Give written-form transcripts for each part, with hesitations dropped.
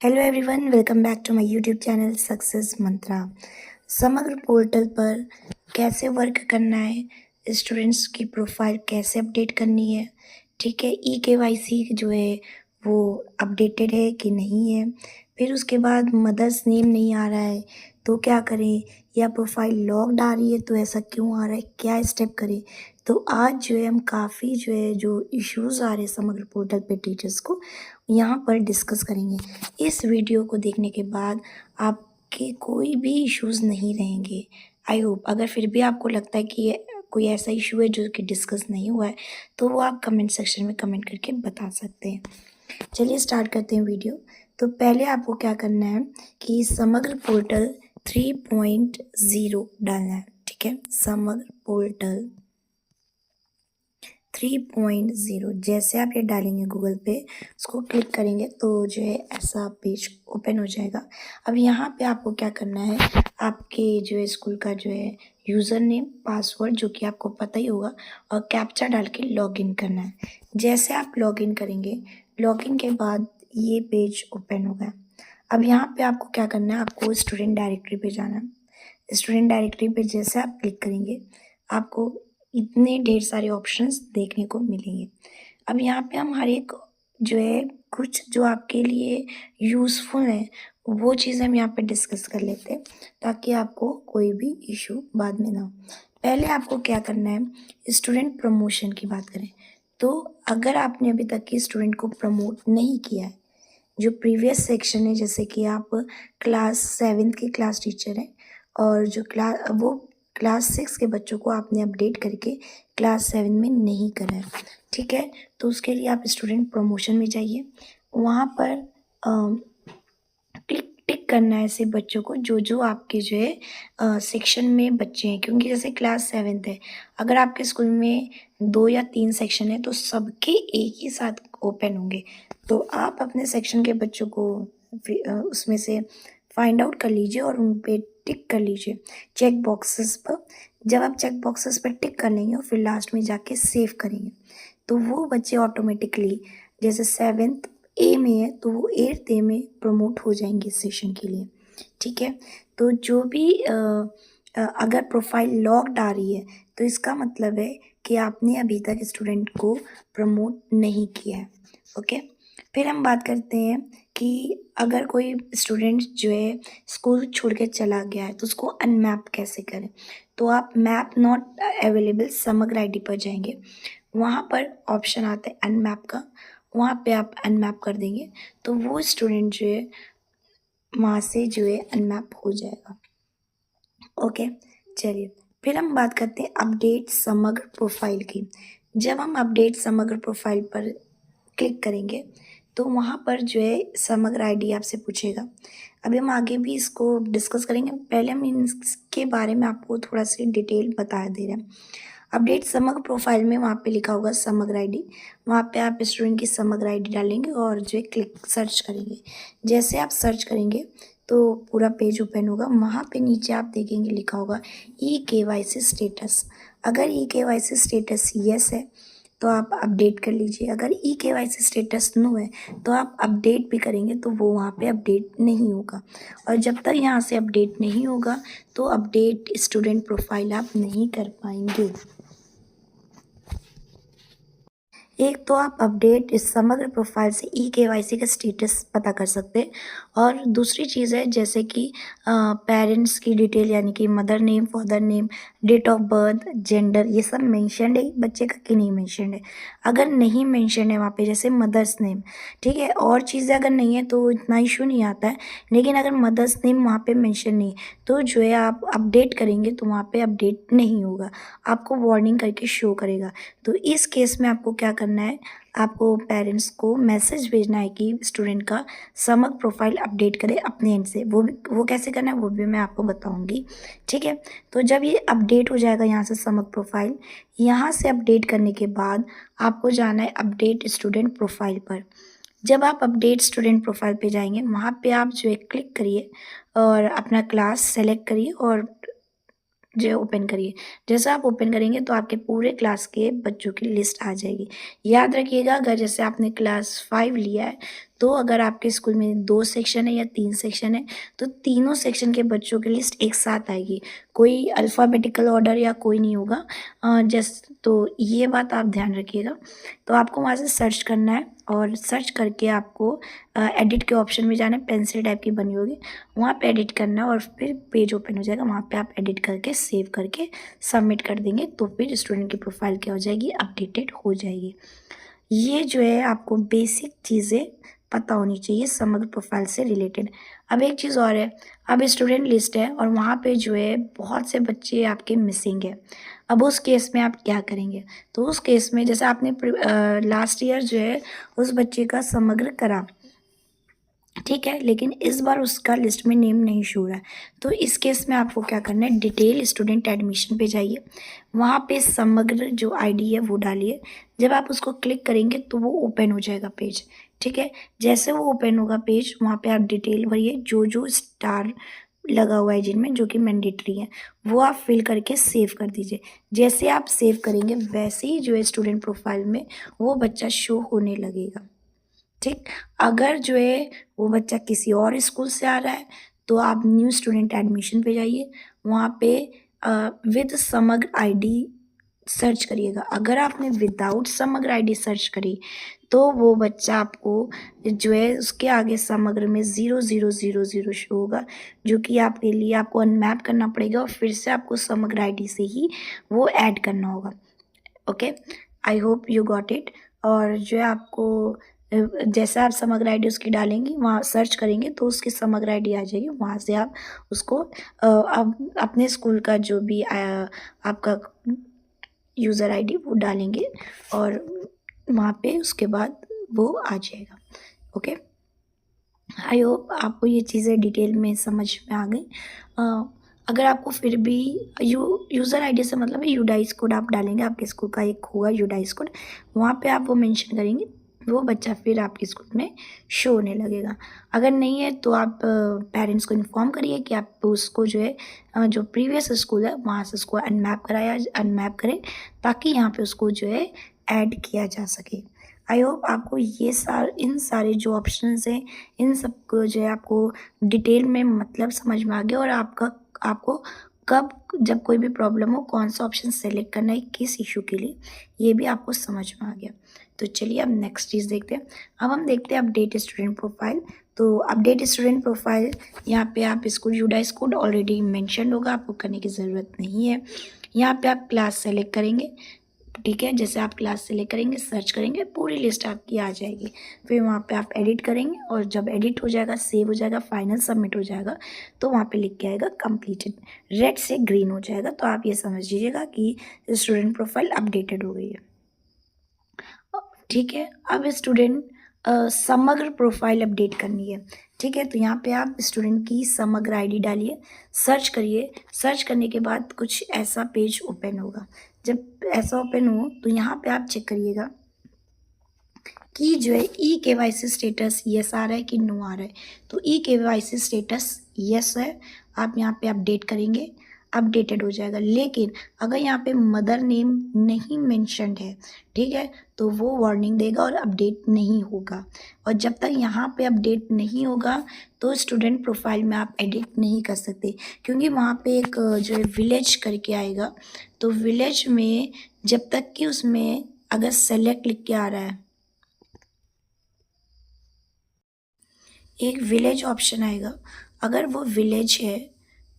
Hello everyone, welcome back to my YouTube channel success mantra. Samagra portal पर कैसे work करना है, स्टूडेंट्स की प्रोफाइल कैसे अपडेट करनी है, ठीक है। ई-केवाईसी जो है वो अपडेटेड है कि नहीं है। फिर उसके बाद मदर्स नेम नहीं आ रहा है तो क्या करें, या प्रोफाइल लॉक्ड आ रही है तो ऐसा क्यों आ रहा है, क्या स्टेप करें। तो आज जो है हम काफ़ी जो इश्यूज़ आ रहे हैं समग्र पोर्टल पे टीचर्स को, यहाँ पर डिस्कस करेंगे। इस वीडियो को देखने के बाद आपके कोई भी इश्यूज़ नहीं रहेंगे। आई होप, अगर फिर भी आपको लगता है कि ये कोई ऐसा इशू है जो कि डिस्कस नहीं हुआ है तो वो आप कमेंट सेक्शन में कमेंट करके बता सकते हैं। चलिए स्टार्ट करते हैं वीडियो। तो पहले आपको क्या करना है कि समग्र पोर्टल 3.0 डालना है, ठीक है। समग्र पोर्टल 3.0 जैसे आप ये डालेंगे गूगल पे, उसको क्लिक करेंगे तो जो है ऐसा पेज ओपन हो जाएगा। अब यहाँ पे आपको क्या करना है, आपके जो है स्कूल का जो है यूज़र नेम, पासवर्ड जो कि आपको पता ही होगा, और कैप्चा डाल के लॉगिन करना है। जैसे आप लॉगिन करेंगे, लॉगिन के बाद ये पेज ओपन होगा। अब यहाँ पे आपको क्या करना है, आपको स्टूडेंट डायरेक्टरी पे जाना है। स्टूडेंट डायरेक्टरी पे जैसे आप क्लिक करेंगे, आपको इतने ढेर सारे ऑप्शंस देखने को मिलेंगे। अब यहाँ पे हम हर एक जो है कुछ जो आपके लिए यूज़फुल है वो चीज़ हम यहाँ पे डिस्कस कर लेते हैं, ताकि आपको कोई भी इशू बाद में ना हो। पहले आपको क्या करना है, स्टूडेंट प्रमोशन की बात करें तो अगर आपने अभी तक की स्टूडेंट को प्रमोट नहीं किया है, जो प्रीवियस सेक्शन है, जैसे कि आप क्लास 7 के क्लास टीचर हैं और जो क्लास 6 के बच्चों को आपने अपडेट करके क्लास 7 में नहीं करा है, ठीक है। तो उसके लिए आप स्टूडेंट प्रमोशन में जाइए, वहाँ पर टिक टिक करना है ऐसे बच्चों को जो जो आपके जो है सेक्शन में बच्चे हैं। क्योंकि जैसे क्लास 7th है, अगर आपके स्कूल में 2 या 3 सेक्शन है तो सबके एक ही साथ ओपन होंगे। तो आप अपने सेक्शन के बच्चों को उसमें से फाइंड आउट कर लीजिए और उन पे टिक कर लीजिए चेक बॉक्सेस पर। जब आप चेक बॉक्सेस पर टिक कर लेंगे और फिर लास्ट में जाके सेव करेंगे तो वो बच्चे ऑटोमेटिकली, जैसे 7th ए में है तो वो 8th ए में प्रमोट हो जाएंगे इस सेशन के लिए, ठीक है। तो जो भी अगर प्रोफाइल लॉक्ड आ रही है तो इसका मतलब है कि आपने अभी तक स्टूडेंट को प्रमोट नहीं किया है, ओके। फिर हम बात करते हैं कि अगर कोई स्टूडेंट जो है स्कूल छोड़ के चला गया है तो उसको अनमैप कैसे करें। तो आप मैप नॉट अवेलेबल समग्र आईडी पर जाएंगे, वहाँ पर ऑप्शन आता है अनमैप का, वहाँ पे आप अनमैप कर देंगे तो वो स्टूडेंट जो है वहाँ से जो है अनमैप हो जाएगा, ओके। चलिए फिर हम बात करते हैं अपडेट समग्र प्रोफाइल की। जब हम अपडेट समग्र प्रोफाइल पर क्लिक करेंगे तो वहाँ पर जो है समग्र आईडी आपसे पूछेगा। अभी हम आगे भी इसको डिस्कस करेंगे, पहले हम इसके बारे में आपको थोड़ा सी डिटेल बता दे रहे हैं। अपडेट समग्र प्रोफाइल में वहाँ पे लिखा होगा समग्र आईडी, वहाँ पे आप स्टूडेंट की समग्र आईडी डालेंगे और जो है क्लिक सर्च करेंगे। जैसे आप सर्च करेंगे तो पूरा पेज ओपन होगा, वहाँ पे नीचे आप देखेंगे लिखा होगा ई-केवाईसी स्टेटस। अगर ई-केवाईसी स्टेटस यस है तो आप अपडेट कर लीजिए, अगर ई-केवाईसी स्टेटस नो है तो आप अपडेट भी करेंगे तो वो वहाँ पे अपडेट नहीं होगा। और जब तक यहाँ से अपडेट नहीं होगा तो अपडेट स्टूडेंट प्रोफाइल आप नहीं कर पाएंगे। एक तो आप अपडेट इस समग्र प्रोफाइल से ई-केवाईसी का स्टेटस पता कर सकते हैं, और दूसरी चीज़ है जैसे कि पेरेंट्स की डिटेल, यानी कि mother name, father name, date of birth, gender, ये सब मेंशन्ड है बच्चे का कि नहीं मेंशन्ड है। अगर नहीं मेंशन्ड है वहाँ पे, जैसे मदर्स नेम, ठीक है, और चीज़ें अगर नहीं है तो इतना इशू नहीं आता है। लेकिन अगर मदर्स नेम वहाँ पे मेंशन नहीं तो जो है आप अपडेट करेंगे तो वहाँ पे अपडेट नहीं होगा, आपको वार्निंग करके शो करेगा। तो इस केस में आपको क्या करना है, आपको पेरेंट्स को मैसेज भेजना है कि स्टूडेंट का समग्र प्रोफाइल अपडेट करें अपने एंड से। वो कैसे करना है वो भी मैं आपको बताऊंगी, ठीक है। तो जब ये अपडेट हो जाएगा यहाँ से समग्र प्रोफाइल, यहाँ से अपडेट करने के बाद आपको जाना है अपडेट स्टूडेंट प्रोफाइल पर। जब आप अपडेट स्टूडेंट प्रोफाइल पे जाएंगे वहाँ पे आप जो है क्लिक करिए और अपना क्लास सेलेक्ट करिए और जो है ओपन करिए। जैसा आप ओपन करेंगे तो आपके पूरे क्लास के बच्चों की लिस्ट आ जाएगी। याद रखिएगा, अगर जैसे आपने क्लास 5 लिया है तो अगर आपके स्कूल में 2 सेक्शन है या 3 सेक्शन है तो तीनों सेक्शन के बच्चों की लिस्ट एक साथ आएगी। कोई अल्फ़ाबेटिकल ऑर्डर या कोई नहीं होगा। तो ये बात आप ध्यान रखिएगा। तो आपको वहाँ से सर्च करना है और सर्च करके आपको एडिट के ऑप्शन में जाना है, पेंसिल टाइप की बनी होगी, वहाँ पे एडिट करना है और फिर पेज ओपन हो जाएगा। वहाँ पे आप एडिट करके सेव करके सबमिट कर देंगे तो फिर स्टूडेंट की प्रोफाइल क्या हो जाएगी, अपडेटेड हो जाएगी। ये जो है आपको बेसिक चीज़ें पता होनी चाहिए समग्र प्रोफाइल से रिलेटेड। अब एक चीज़ और है, अब स्टूडेंट लिस्ट है और वहाँ पे जो है बहुत से बच्चे आपके मिसिंग है। अब उस केस में आप क्या करेंगे? तो उस केस में जैसे आपने लास्ट ईयर जो है उस बच्चे का समग्र करा, ठीक है, लेकिन इस बार उसका लिस्ट में नेम नहीं शो हो रहा है। तो इस केस में आपको क्या करना है, डिटेल स्टूडेंट एडमिशन पे जाइए, वहाँ पे समग्र जो आईडी है वो डालिए। जब आप उसको क्लिक करेंगे तो वो ओपन हो जाएगा पेज, ठीक है। जैसे वो ओपन होगा पेज, वहाँ पे आप डिटेल भरिए, जो स्टार लगा हुआ है जिनमें, जो कि मैंडेटरी है, वो आप फिल करके सेव कर दीजिए। जैसे आप सेव करेंगे वैसे ही जो है स्टूडेंट प्रोफाइल में वो बच्चा शो होने लगेगा, ठीक। अगर जो है वो बच्चा किसी और स्कूल से आ रहा है तो आप न्यू स्टूडेंट एडमिशन पे जाइए, वहाँ पे विद समग्र आईडी सर्च करिएगा। अगर आपने विदाउट समग्र आईडी सर्च करी तो वो बच्चा आपको जो है उसके आगे समग्र में 0000 शो होगा, जो कि आपके लिए आपको अनमैप करना पड़ेगा और फिर से आपको समग्र आईडी से ही वो ऐड करना होगा। Okay, I hope you got it. और जो है आपको जैसा आप समग्र आईडी उसकी डालेंगी, वहाँ सर्च करेंगे तो उसकी समग्र आईडी आ जाएगी। वहाँ से आप उसको अब अपने स्कूल का जो भी आपका यूज़र आईडी वो डालेंगे और वहाँ पे उसके बाद वो आ जाएगा। ओके, आई होप आपको ये चीज़ें डिटेल में समझ में आ गई। अगर आपको फिर भी यूज़र आईडी से मतलब है यूडाइस कोड आप डालेंगे, आपके स्कूल का एक होगा यूडाइस कोड, वहाँ पे आप वो मेंशन करेंगे, वो बच्चा फिर आपके स्कूल में शो होने लगेगा। अगर नहीं है तो आप पेरेंट्स को इन्फॉर्म करिए कि आप उसको जो है जो प्रीवियस स्कूल है वहाँ से उसको अनमैप करें, ताकि यहाँ पे उसको जो है ऐड किया जा सके। आई होप आपको ये इन सारे जो ऑप्शंस हैं इन सबको जो है आपको डिटेल में मतलब समझ में आ गया, और आपको कब जब कोई भी प्रॉब्लम हो कौन सा ऑप्शन सेलेक्ट करना है किस इशू के लिए, ये भी आपको समझ में आ गया। तो चलिए अब नेक्स्ट चीज़ देखते हैं। अब हम देखते हैं अपडेट स्टूडेंट प्रोफाइल। तो अपडेट स्टूडेंट प्रोफाइल, यहाँ पे आप school UDISE code already mention होगा, आपको करने की ज़रूरत नहीं है। यहाँ पे आप क्लास सेलेक्ट करेंगे, ठीक है। जैसे आप क्लास सेलेक्ट करेंगे, सर्च करेंगे, पूरी लिस्ट आपकी आ जाएगी। फिर वहाँ पे आप एडिट करेंगे और जब एडिट हो जाएगा, सेव हो जाएगा, फाइनल सबमिट हो जाएगा तो वहाँ पे लिख के आएगा कंप्लीटेड, रेड से ग्रीन हो जाएगा। तो आप ये समझ लीजिएगा कि स्टूडेंट प्रोफाइल अपडेटेड हो गई है, ठीक है। अब स्टूडेंट समग्र प्रोफाइल अपडेट करनी है, ठीक है। तो यहाँ पे आप स्टूडेंट की समग्र आईडी डालिए, सर्च करिए। सर्च करने के बाद कुछ ऐसा पेज ओपन होगा। जब ऐसा ओपन हो तो यहाँ पे आप चेक करिएगा कि जो है KYC स्टेटस यस आ रहा है कि नो आ रहा है। तो KYC स्टेटस यस है, आप यहाँ पे अपडेट करेंगे, अपडेटेड हो जाएगा। लेकिन अगर यहाँ पे मदर नेम नहीं मेंशन्ड है, ठीक है, तो वो वार्निंग देगा और अपडेट नहीं होगा। और जब तक यहाँ पे अपडेट नहीं होगा तो स्टूडेंट प्रोफाइल में आप एडिट नहीं कर सकते, क्योंकि वहाँ पे एक जो है विलेज करके आएगा। तो विलेज में जब तक कि उसमें अगर सेलेक्ट लिख के आ रहा है, एक विलेज ऑप्शन आएगा, अगर वो विलेज है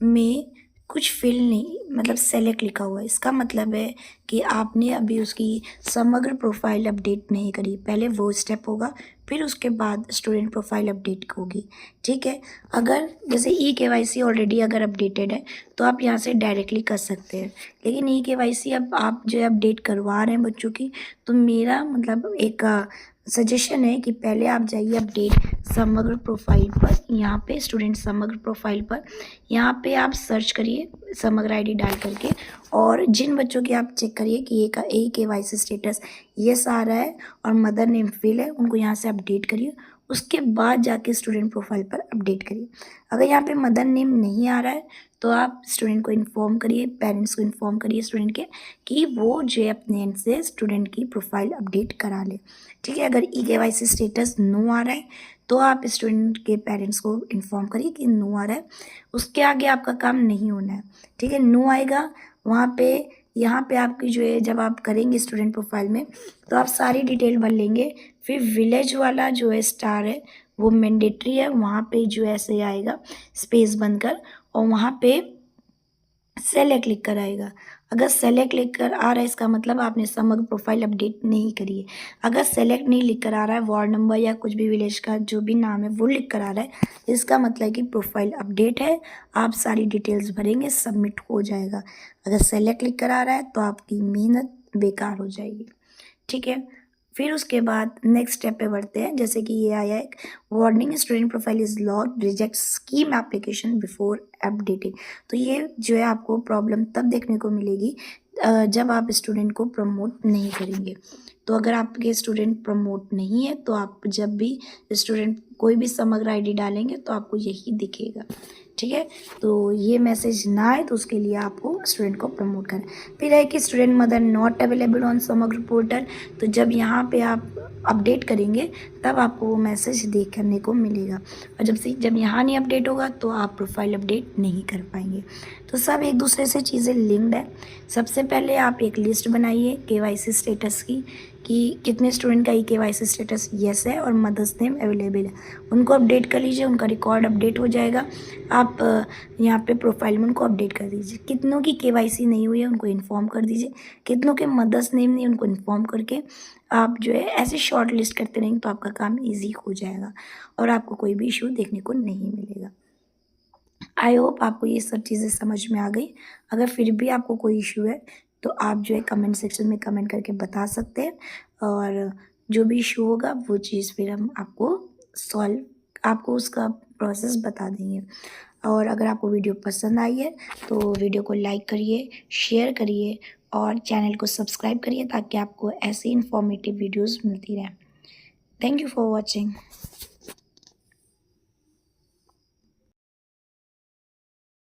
में कुछ फिल नहीं मतलब सेलेक्ट लिखा हुआ है, इसका मतलब है कि आपने अभी उसकी समग्र प्रोफाइल अपडेट नहीं करी। पहले वो स्टेप होगा, फिर उसके बाद स्टूडेंट प्रोफाइल अपडेट होगी, ठीक है। अगर जैसे KYC ऑलरेडी अगर अपडेटेड है तो आप यहाँ से डायरेक्टली कर सकते हैं, लेकिन KYC अब आप जो है अपडेट करवा रहे हैं बच्चों की, तो मेरा मतलब एक सजेशन है कि पहले आप जाइए अपडेट समग्र प्रोफाइल पर, यहाँ पे स्टूडेंट समग्र प्रोफाइल पर, यहाँ पे आप सर्च करिए समग्र आईडी डाल करके, और जिन बच्चों की आप चेक करिए कि KYC स्टेटस यस आ रहा है और मदर नेम फिल है, उनको यहाँ से अपडेट करिए। उसके बाद जाके स्टूडेंट प्रोफाइल पर अपडेट करिए। अगर यहाँ पे मदर नेम नहीं आ रहा है तो आप स्टूडेंट को इन्फॉर्म करिए, पेरेंट्स को इन्फॉर्म करिए स्टूडेंट के, कि वो जो है अपने एंड से स्टूडेंट की प्रोफाइल अपडेट करा ले। ठीक है, अगर ई-केवाईसी स्टेटस नो आ रहा है तो आप स्टूडेंट के पेरेंट्स को इन्फॉर्म करिए कि नो आ रहा है, उसके आगे आपका काम नहीं होना है। ठीक है, नो आएगा वहाँ पे, यहाँ पे आपकी जो है जब आप करेंगे स्टूडेंट प्रोफाइल में तो आप सारी डिटेल भर लेंगे, फिर विलेज वाला जो है स्टार है वो मैंडेटरी है, वहाँ पे जो ऐसे आएगा स्पेस बनकर, और वहाँ पे सेलेक्ट लिख कर आएगा। अगर सेलेक्ट लिख कर आ रहा है इसका मतलब आपने समग्र प्रोफाइल अपडेट नहीं करी है। अगर सेलेक्ट नहीं लिख कर आ रहा है, वार्ड नंबर या कुछ भी विलेज का जो भी नाम है वो लिख कर आ रहा है, इसका मतलब कि प्रोफाइल अपडेट है, आप सारी डिटेल्स भरेंगे, सबमिट हो जाएगा। अगर सेलेक्ट लिख कर आ रहा है तो आपकी मेहनत बेकार हो जाएगी। ठीक है, फिर उसके बाद नेक्स्ट स्टेप पे बढ़ते हैं। जैसे कि ये आया एक warning, student profile is locked, reject scheme application before updating. तो ये जो है आपको प्रॉब्लम तब देखने को मिलेगी जब आप स्टूडेंट को प्रमोट नहीं करेंगे। तो अगर आपके स्टूडेंट प्रमोट नहीं है तो आप जब भी स्टूडेंट कोई भी समग्र आईडी डालेंगे तो आपको यही दिखेगा। ठीक है, तो ये मैसेज ना आए तो उसके लिए आपको स्टूडेंट को प्रमोट करें। फिर है कि student mother not available on समग्र पोर्टल, तो जब यहाँ पे आप अपडेट करेंगे तब आपको वो मैसेज देखने को मिलेगा, और जब यहाँ नहीं अपडेट होगा तो आप प्रोफाइल अपडेट नहीं कर पाएंगे। तो सब एक दूसरे से चीज़ें लिंक्ड है। सबसे पहले आप एक लिस्ट बनाइए केवाईसी स्टेटस की, कि कितने स्टूडेंट का ई-केवाईसी स्टेटस येस है और मदर्स नेम अवेलेबल है, उनको अपडेट कर लीजिए, उनका रिकॉर्ड अपडेट हो जाएगा। आप यहाँ पे प्रोफाइल में उनको अपडेट कर दीजिए। कितनों की केवाईसी नहीं हुई है उनको इन्फॉर्म कर दीजिए, कितनों के मदर्स नेम नहीं उनको इन्फॉर्म करके आप जो है ऐसे शॉर्ट लिस्ट करते रहेंगे तो आपका काम ईजी हो जाएगा और आपको कोई भी इशू देखने को नहीं मिलेगा। आई होप आपको ये सब चीज़ें समझ में आ गई। अगर फिर भी आपको कोई इशू है तो आप जो है कमेंट सेक्शन में कमेंट करके बता सकते हैं, और जो भी इशू होगा वो चीज़ फिर हम आपको उसका प्रोसेस बता देंगे। और अगर आपको वीडियो पसंद आई है तो वीडियो को लाइक करिए, शेयर करिए और चैनल को सब्सक्राइब करिए ताकि आपको ऐसी इन्फॉर्मेटिव वीडियोज़ मिलती रहें। Thank you for watching.